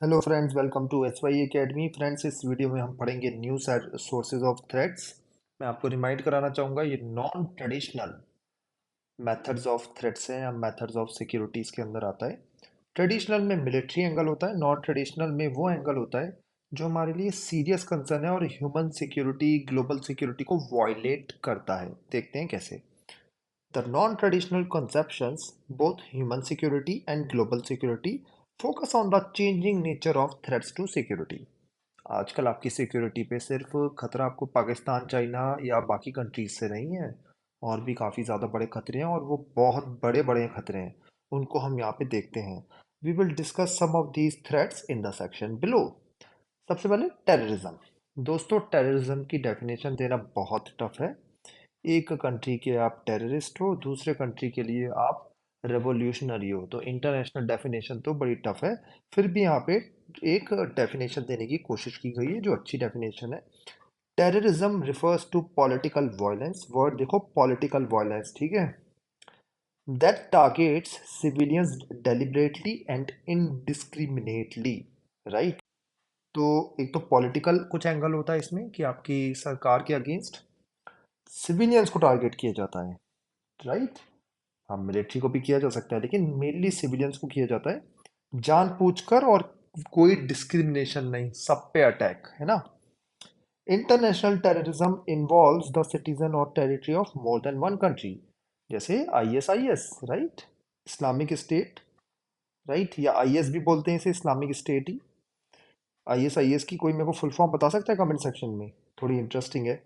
Hello friends, welcome to H Y academy. Friends, इस video में हम पढ़ेंगे न्यू सोर्सेज ऑफ थ्रेट्स। मैं आपको रिमाइंड कराना चाहूँगा, ये non traditional methods of threats हैं या मेथड्स ऑफ सिक्योरिटीज़ के अंदर आता है। ट्रेडिशनल में मिलिट्री एंगल होता है, नॉन ट्रेडिशनल में वो एंगल होता है जो हमारे लिए सीरियस कंसर्न है और ह्यूमन सिक्योरिटी, ग्लोबल सिक्योरिटी को वायलेट करता है। देखते हैं कैसे। The non-traditional conceptions, both human security and global security, focus on the changing nature of threats to security. आजकल आपकी सिक्योरिटी पे सिर्फ खतरा आपको पाकिस्तान, चाइना या बाकी कंट्रीज से नहीं है। और भी काफ़ी ज़्यादा बड़े खतरे हैं और वो बहुत बड़े बड़े खतरे हैं। उनको हम यहाँ पे देखते हैं। We will discuss some of these threats in the section below. सबसे पहले टेररिज्म। दोस्तों, टेररिज्म की डेफिनेशन देना बहुत टफ है। एक कंट्री के आप टेररिस्ट हो, दूसरे कंट्री के लिए आप रेवोल्यूशनरी हो, तो इंटरनेशनल डेफिनेशन तो बड़ी टफ है। फिर भी यहाँ पे एक डेफिनेशन देने की कोशिश की गई है जो अच्छी डेफिनेशन है। Terrorism refers to political violence. Word देखो, पॉलिटिकल वायलेंस, ठीक है, that targets civilians deliberately and indiscriminately. Right. तो एक तो पॉलिटिकल कुछ एंगल होता है इसमें कि आपकी सरकार के अगेंस्ट सिविलियंस को टारगेट किया जाता है। राइट। हाँ, मिलिट्री को भी किया जा सकता है लेकिन मेनली सिविलियंस को किया जाता है जानबूझकर, और कोई डिस्क्रिमिनेशन नहीं, सब पे अटैक है ना। International terrorism involves the citizen or territory of more than one country, जैसे ISIS, right, Islamic State. Right, या आईएस भी बोलते हैं इसे, इस्लामिक स्टेट ही। आईएसआईएस की कोई मेरे को फुल फॉर्म बता सकता है कमेंट सेक्शन में? थोड़ी इंटरेस्टिंग है।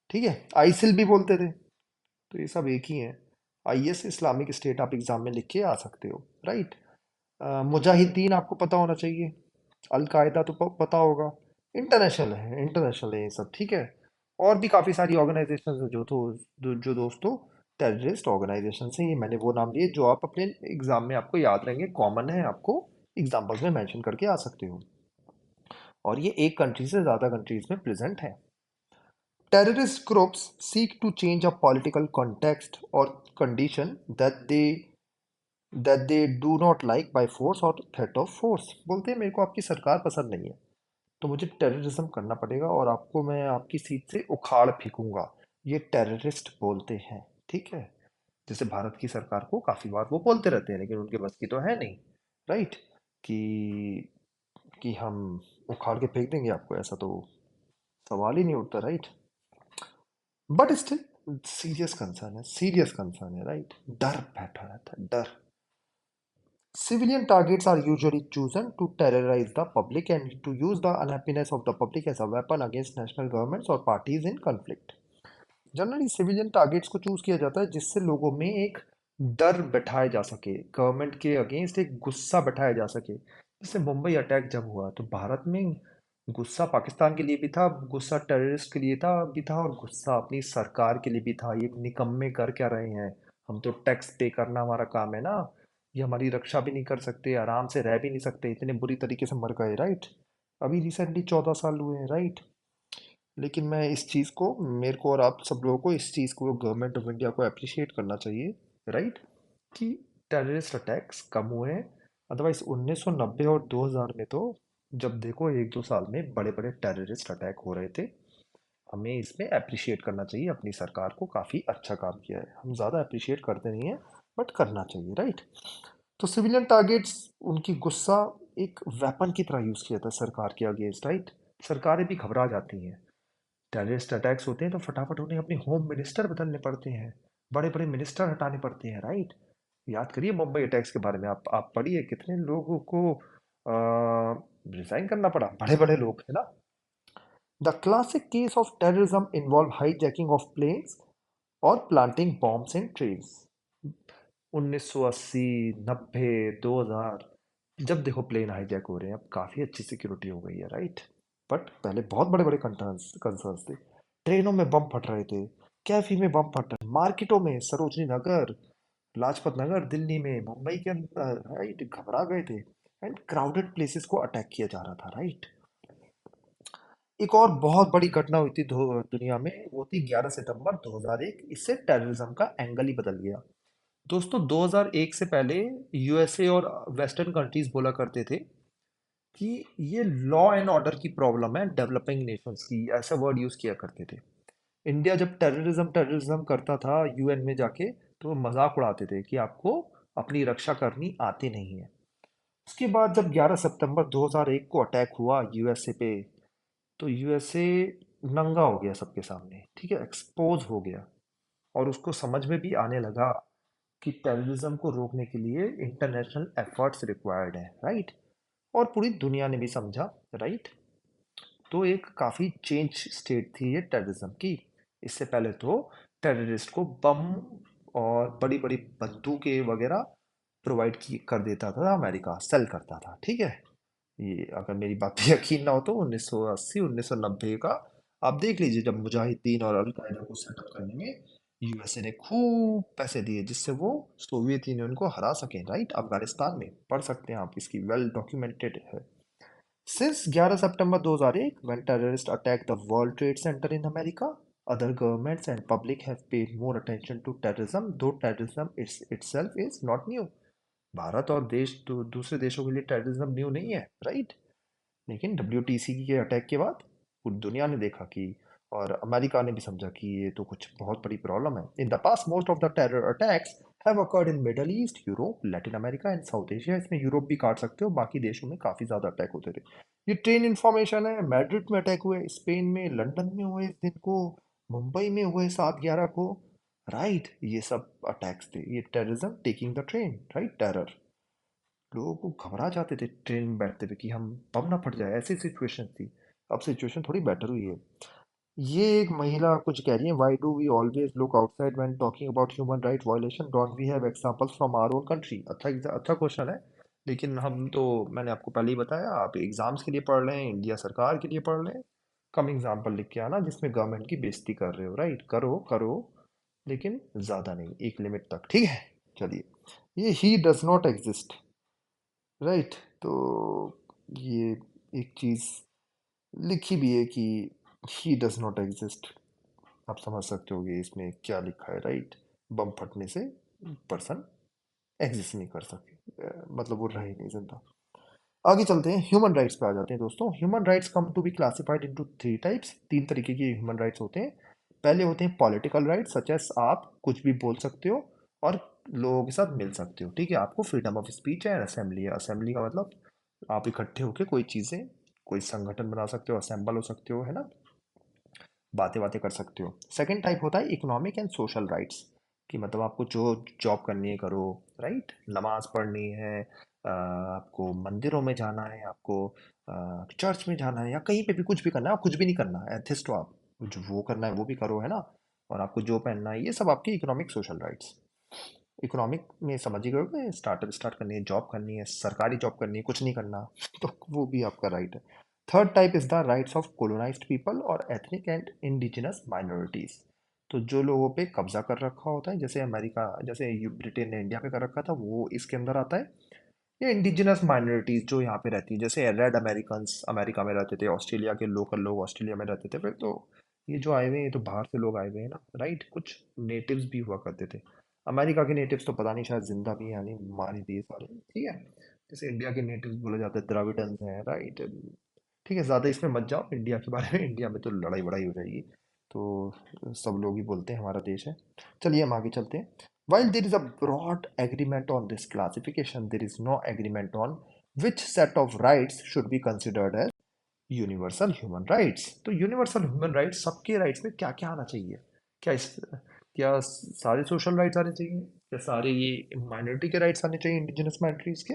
ठीक है, आईसिल भी बोलते थे, तो ये सब एक ही है। आईएस, इस्लामिक स्टेट, आप एग्जाम में लिख के आ सकते हो। राइट। मुजाहिदीन आपको पता होना चाहिए। अल कायदा तो पता होगा। इंटरनेशनल है, इंटरनेशनल है ये सब, ठीक है। और भी काफ़ी सारी ऑर्गेनाइजेशन है जो दोस्तों टेररिस्ट ऑर्गेनाइजेशन है। ये मैंने वो नाम लिए जो आप अपने एग्जाम में आपको याद रहेंगे, कॉमन है, आपको एग्जाम्पल्स में मेंशन करके आ सकते हो। और ये एक कंट्री से ज़्यादा कंट्रीज में प्रेजेंट है। Terrorist groups seek to change a political context or condition that they do not like by force or threat of force। बोलते हैं मेरे को आपकी सरकार पसंद नहीं है तो मुझे टेररिज्म करना पड़ेगा और आपको मैं आपकी सीट से उखाड़ फेंकूंगा। ये टेररिस्ट बोलते हैं, ठीक है। जैसे भारत की सरकार को काफी बार वो बोलते रहते हैं लेकिन उनके बस की तो है नहीं। राइट। कि हम उखाड़ के फेंक देंगे आपको, ऐसा तो सवाल ही नहीं उठता। Right. But still serious concern है, सीरियस कंसर्न है। राइट। डर बैठा रहता है, डर। Civilian targets are usually chosen to terrorize the public and to use the unhappiness of the public as a weapon against national governments or parties in conflict। Generally civilian targets को choose किया जाता है जिससे लोगों में एक डर बैठाया जा सके, गवर्नमेंट के अगेंस्ट एक गुस्सा बैठाया जा सके। जैसे मुंबई अटैक जब हुआ तो भारत में गुस्सा पाकिस्तान के लिए भी था, गुस्सा टेररिस्ट के लिए था भी था, और गुस्सा अपनी सरकार के लिए भी था। ये निकम्मे कर क्या रहे हैं, हम तो टैक्स पे करना हमारा काम है ना, ये हमारी रक्षा भी नहीं कर सकते, आराम से रह भी नहीं सकते, इतने बुरी तरीके से मर गए। राइट। अभी रिसेंटली 14 साल हुए हैं। राइट। लेकिन मैं इस चीज़ को, मेरे को और आप सब लोगों को इस चीज़ को, गवर्नमेंट ऑफ इंडिया को अप्रिशिएट करना चाहिए। राइट। कि टेररिस्ट अटैक्स कम हुए हैं। अदरवाइज 1990 और 2000 में तो जब देखो एक दो साल में बड़े बड़े टेररिस्ट अटैक हो रहे थे। हमें इसमें अप्रिशिएट करना चाहिए, अपनी सरकार को काफ़ी अच्छा काम किया है। हम ज़्यादा अप्रिशिएट करते नहीं हैं बट करना चाहिए। राइट। तो सिविलियन टारगेट्स, उनकी गुस्सा एक वेपन की तरह यूज़ किया था सरकार के अगेंस्ट। राइट। सरकारें भी घबरा जाती हैं, टेररिस्ट अटैक्स होते हैं तो फटाफट उन्हें अपने होम मिनिस्टर बदलने पड़ते हैं, बड़े बड़े मिनिस्टर हटाने पड़ते हैं। राइट। याद करिए मुंबई अटैक्स के बारे में, आप पढ़िए कितने लोगों को रिजाइन करना पड़ा, बड़े बड़े लोग, है ना। The classic case of terrorism involve hijacking of planes और प्लांटिंग बॉम्ब्स इन ट्रीज। 1980, 90, 2000, जब देखो प्लेन हाईजैक हो रहे हैं। अब काफ़ी अच्छी सिक्योरिटी हो गई है। राइट। बट पहले बहुत बड़े बड़े कंसर्न्स थे। ट्रेनों में बम फट रहे थे, कैफी में बम फट रहे, मार्केटों में, सरोजनी नगर, लाजपत नगर दिल्ली में, मुंबई के अंदर। राइट। घबरा गए थे एंड क्राउडेड प्लेसेस को अटैक किया जा रहा था। राइट। एक और बहुत बड़ी घटना हुई थी दुनिया में, वो थी 11 सितंबर 2001। इससे टेररिज्म का एंगल ही बदल गया। दोस्तों, 2001 से पहले यूएसए और वेस्टर्न कंट्रीज बोला करते थे कि ये लॉ एंड ऑर्डर की प्रॉब्लम है डेवलपिंग नेशंस की, ऐसा वर्ड यूज किया करते थे। इंडिया जब टेररिज्म टेररिज्म करता था यूएन में जाके, तो वो मजाक उड़ाते थे कि आपको अपनी रक्षा करनी आती नहीं है। उसके बाद जब 11 सितंबर 2001 को अटैक हुआ यूएसए पे, तो यूएसए नंगा हो गया सबके सामने, ठीक है, एक्सपोज हो गया। और उसको समझ में भी आने लगा कि टेररिज्म को रोकने के लिए इंटरनेशनल एफर्ट्स रिक्वायर्ड है, राइट। और पूरी दुनिया ने भी समझा, राइट। तो एक काफ़ी चेंज स्टेट थी ये टेररिज्म की। इससे पहले तो टेररिस्ट को बम और बड़ी बड़ी बंदूकें वगैरह प्रोवाइड की कर देता था अमेरिका, सेल करता था, ठीक है। ये अगर मेरी बात पे यकीन ना हो तो 1980 1990 का आप देख लीजिए, जब मुजाहिदीन और अलकायदा को सेटअप करने में यूएसए ने खूब पैसे दिए जिससे वो सोवियत यूनियन को हरा सकें, राइट। अफगानिस्तान में पढ़ सकते हैं आप, इसकी वेल डॉक्यूमेंटेड है। Since 11 September 2001, when terrorists attacked the World Trade Center in America, other governments and public have paid more attention to terrorism, though terrorism itself is not new. Bharat और देश दूसरे देशों के लिए टेररिज्म न्यू नहीं है, right. लेकिन डब्ल्यूटीसी के अटैक के बाद पूरी दुनिया ने देखा कि, और अमेरिका ने भी समझा कि ये तो कुछ बहुत बड़ी प्रॉब्लम है। In the past most of the terror attacks have occurred in middle east, Europe, Latin America and south Asia. इसमें यूरोप भी काट सकते हो, बाकी देशों में काफ़ी ज़्यादा अटैक होते थे। ये ट्रेन इन्फॉर्मेशन है, मैड्रिड में अटैक हुए, स्पेन में, लंदन में हुए इस दिन को, मुंबई में हुए 7/11 को, राइट। ये सब अटैक्स थे, ये terrorism taking the train, right, terror. लोगों को घबरा जाते थे ट्रेन में बैठते हुए कि हम बम ना फट जाए, ऐसी सिचुएशन थी। अब सिचुएशन थोड़ी बेटर हुई है। ये एक महिला कुछ कह रही है, why do we always look outside when talking about human right violation, don't we have examples from our own country. अच्छा क्वेश्चन है। लेकिन हम तो, मैंने आपको पहले ही बताया, आप एग्जाम्स के लिए पढ़ रहे हैं, इंडिया सरकार के लिए पढ़ रहे हैं। कम एग्जाम्पल लिख के आना जिसमें गवर्नमेंट की बेइज्जती कर रहे हो, राइट। करो करो, लेकिन ज्यादा नहीं, एक लिमिट तक, ठीक है। चलिए, ये he does not exist, right. तो ये एक चीज लिखी भी है कि ही डज नॉट एग्जिस्ट। आप समझ सकते होगे इसमें क्या लिखा है, राइट। बम फटने से पर्सन एग्जिस्ट नहीं कर सके, मतलब वो रह ही नहीं जिंदा। आगे चलते हैं, ह्यूमन राइट्स पे आ जाते हैं दोस्तों। Human rights come to be classified into three types, तीन तरीके के ह्यूमन राइट्स होते हैं। पहले होते हैं पॉलिटिकल राइट्स, सच एस आप कुछ भी बोल सकते हो और लोगों के साथ मिल सकते हो, ठीक है। आपको फ्रीडम ऑफ स्पीच है, असेंबली है। असेंबली का मतलब आप इकट्ठे होकर कोई चीज़ें, कोई संगठन बना सकते हो, असेंबल हो सकते हो, है ना, बातें बातें कर सकते हो। सेकंड टाइप होता है इकोनॉमिक एंड सोशल राइट्स, कि मतलब आपको जो जॉब करनी है करो, राइट। नमाज पढ़नी है, आपको मंदिरों में जाना है, आपको चर्च में जाना है, या कहीं पे भी कुछ भी करना है। आप कुछ भी नहीं करना है, एथिस्ट हो आप, जो वो करना है वो भी करो, है ना। और आपको जो पहनना है, ये सब आपकी इकोनॉमिक सोशल राइट्स। इकोनॉमिक में समझ ही गए, स्टार्टअप स्टार्ट करनी है, जॉब करनी है, सरकारी जॉब करनी है, कुछ नहीं करना तो वो भी आपका राइट है। Third type is the rights of colonised people or ethnic and indigenous minorities. तो जो लोगों पे कब्जा कर रखा होता है, जैसे अमेरिका, जैसे ब्रिटेन ने इंडिया पे कर रखा था, वो इसके अंदर आता है। ये इंडिजिनस माइनॉरिटीज जो यहाँ पे रहती है, जैसे रेड अमेरिकन अमेरिका में रहते थे, ऑस्ट्रेलिया के लोकल लोग ऑस्ट्रेलिया में रहते थे। फिर तो ये जो आए हुए हैं, ये तो बाहर से लोग आए हुए हैं ना, राइट। कुछ नेटिव्स भी हुआ करते थे। अमेरिका के नेटिव्स तो पता नहीं, शायद जिंदा भी हैं, यानी मार ही दिए सारे, ठीक है। जैसे इंडिया के नेटिव्स बोले जाते हैं द्रविडन्स हैं, राइट। ठीक है, ज़्यादा इसमें मत जाओ इंडिया के बारे में, इंडिया में तो लड़ाई बड़ाई हो जाएगी। तो सब लोग ही बोलते हैं हमारा देश है। चलिए हम आगे चलते हैं। While there is a broad agreement on this classification, there is no agreement on which set of rights should be considered as universal human rights. तो यूनिवर्सल ह्यूमन राइट्स, सबके राइट्स में क्या क्या आना चाहिए? क्या इस, क्या सारे सोशल राइट्स आने चाहिए? क्या सारे ये माइनॉरिटी के राइट्स आने चाहिए, इंडिजिनस माइनॉरिटीज के?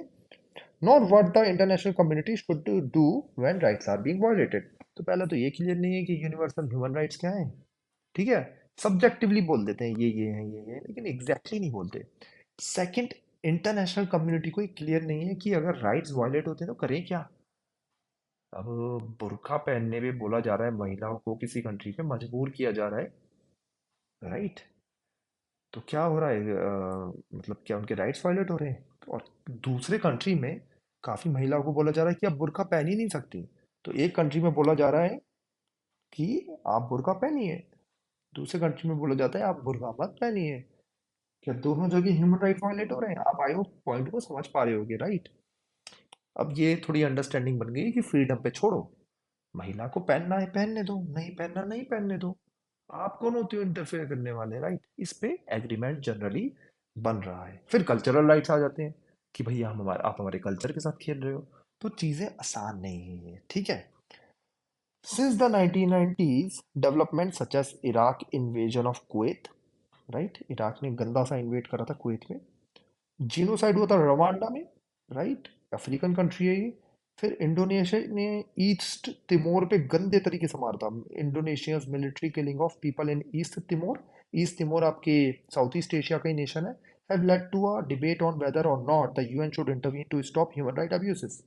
Not what the international community should do when rights are being violated. तो पहले तो ये क्लियर नहीं है कि यूनिवर्सल ह्यूमन राइट्स क्या है, ठीक है। सब्जेक्टिवली बोल देते हैं ये हैं ये हैं, लेकिन एग्जैक्टली नहीं बोलते। सेकंड, इंटरनेशनल कम्युनिटी को क्लियर नहीं है कि अगर राइट्स वायलेट होते हैं तो करें क्या। अब बुर्का पहनने पे बोला जा रहा है महिलाओं को किसी कंट्री में मजबूर किया जा रहा है, राइट। तो क्या हो रहा है, मतलब क्या उनके राइट्स वायलेट हो रहे हैं? और दूसरे कंट्री में काफी महिलाओं को बोला जा रहा है कि आप बुर्का पहन ही नहीं सकती। तो एक कंट्री में बोला जा रहा है कि आप बुर्का पहनिए, दूसरे कंट्री में बोला जाता है आप बुर्का मत पहनिए। क्या दोनों जगह ह्यूमन राइट वायलेट हो रहे हैं? आप आई होप पॉइंट को समझ पा रहे होगे, राइट। अब ये थोड़ी अंडरस्टैंडिंग बन गई कि फ्रीडम पे छोड़ो, महिला को पहनना है पहनने दो, नहीं पहनना नहीं पहनने दो, आप कौन होते हो इंटरफेयर करने वाले, राइट। इस पे एग्रीमेंट जनरली बन रहा है। फिर कल्चरल राइट्स आ जाते हैं कि भैया हम हमारे आप हमारे कल्चर के साथ खेल रहे हो। तो चीजें आसान नहीं है ये, ठीक है। Since the 1990s development such as Iraq invasion of Kuwait, right, Iraq ने गंदा सा इन्वेट करा था कुवैत में। जीनोसाइड हुआ था रवांडा में, राइट, अफ्रीकन कंट्री है ये। फिर इंडोनेशिया ने ईस्ट तिमोर पे गंदे तरीके से मारा था। Indonesia's military killing of people in East Timor, East Timor आपके साउथ ईस्ट एशिया का ही नेशन है, have led to a debate on whether or not the UN should intervene to stop human right abuses.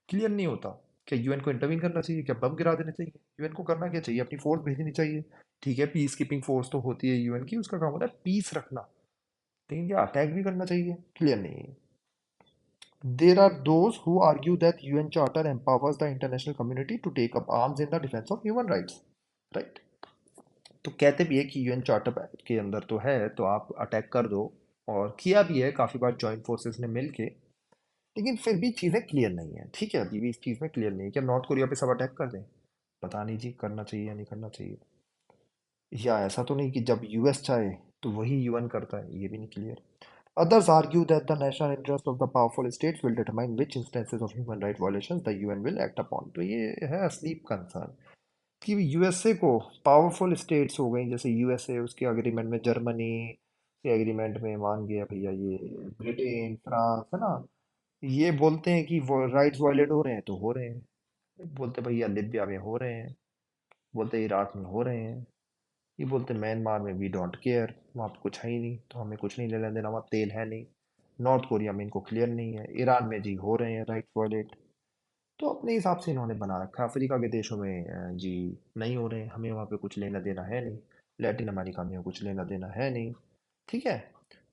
Clear नहीं होता, क्या UN को intervene करना चाहिए, क्या बम गिरा देना चाहिए, यूएन को करना क्या चाहिए, अपनी फोर्स भेजनी चाहिए। ठीक है, पीस कीपिंग फोर्स तो होती है यूएन की, उसका काम होता है पीस रखना, लेकिन क्या अटैक भी करना चाहिए, क्लियर नहीं है। There are those who argue that UN Charter empowers the international community to take up arms in the defense of human rights, right? तो कहते भी है कि यूएन चार्टर के अंदर तो है, तो आप अटैक कर दो, और किया भी है काफी बार जॉइंट फोर्सेस ने मिलके। लेकिन फिर भी चीजें क्लियर नहीं है, ठीक है, अभी भी इस चीज में क्लियर नहीं है, क्या नॉर्थ कोरिया पे सब अटैक कर दें, पता नहीं जी, करना चाहिए या नहीं करना चाहिए। या ऐसा तो नहीं कि जब यूएस चाहे तो वही यूएन करता है, ये भी नहीं clear. Others argue that the national interest of the powerful states will determine which instances of human rights violations the UN will act upon। तो ये है असली कंसर्न कि यूएसए को, पावरफुल स्टेट्स हो गई जैसे यूएसए, उसके एग्रीमेंट में जर्मनी के एग्रीमेंट में मान गया भैया, ये ब्रिटेन फ्रांस है ना, ये बोलते हैं कि वो राइट्स वायलेट हो रहे हैं तो हो रहे हैं, बोलते भैया लिबिया में हो रहे हैं, बोलते इराक में हो रहे हैं, ये बोलते म्यांमार में वी डोंट केयर, वहाँ पे कुछ है ही नहीं तो हमें कुछ नहीं लेना देना, वहाँ तेल है नहीं। नॉर्थ कोरिया में इनको क्लियर नहीं है, ईरान में जी हो रहे हैं राइट वायलेट। तो अपने हिसाब से इन्होंने बना रखा है। अफ्रीका के देशों में जी नहीं हो रहे हैं, हमें वहाँ पे कुछ लेना देना है नहीं। लैटिन अमेरिका में कुछ लेना देना है नहीं, ठीक है।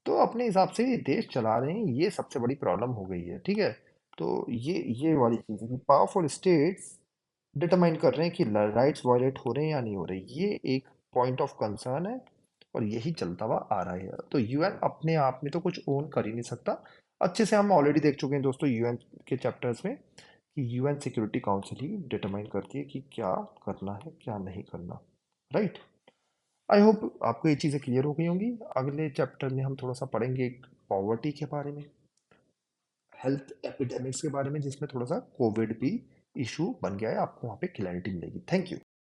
तो अपने हिसाब से ये देश चला रहे हैं, ये सबसे बड़ी प्रॉब्लम हो गई है, ठीक है। तो ये वाली चीज़ है कि पावरफुल स्टेट्स डिटरमाइन कर रहे हैं कि राइट्स वायलेट हो रहे हैं या नहीं हो रहे, ये एक पॉइंट ऑफ कंसर्न है, और यही चलता हुआ आ रहा है। तो यूएन अपने आप में तो कुछ ओन कर ही नहीं सकता। अच्छे से हम ऑलरेडी देख चुके हैं दोस्तों यूएन के चैप्टर्स में कि यूएन सिक्योरिटी काउंसिल ही डिटरमाइन करती है कि क्या करना है क्या नहीं करना, राइट। आई होप आपको ये चीज़ें क्लियर हो गई होंगी। अगले चैप्टर में हम थोड़ा सा पढ़ेंगे पॉवर्टी के बारे में, हेल्थ एपिडेमिक्स के बारे में, जिसमें थोड़ा सा कोविड भी इशू बन गया है, आपको वहाँ पे क्लैरिटी मिलेगी। Thank you.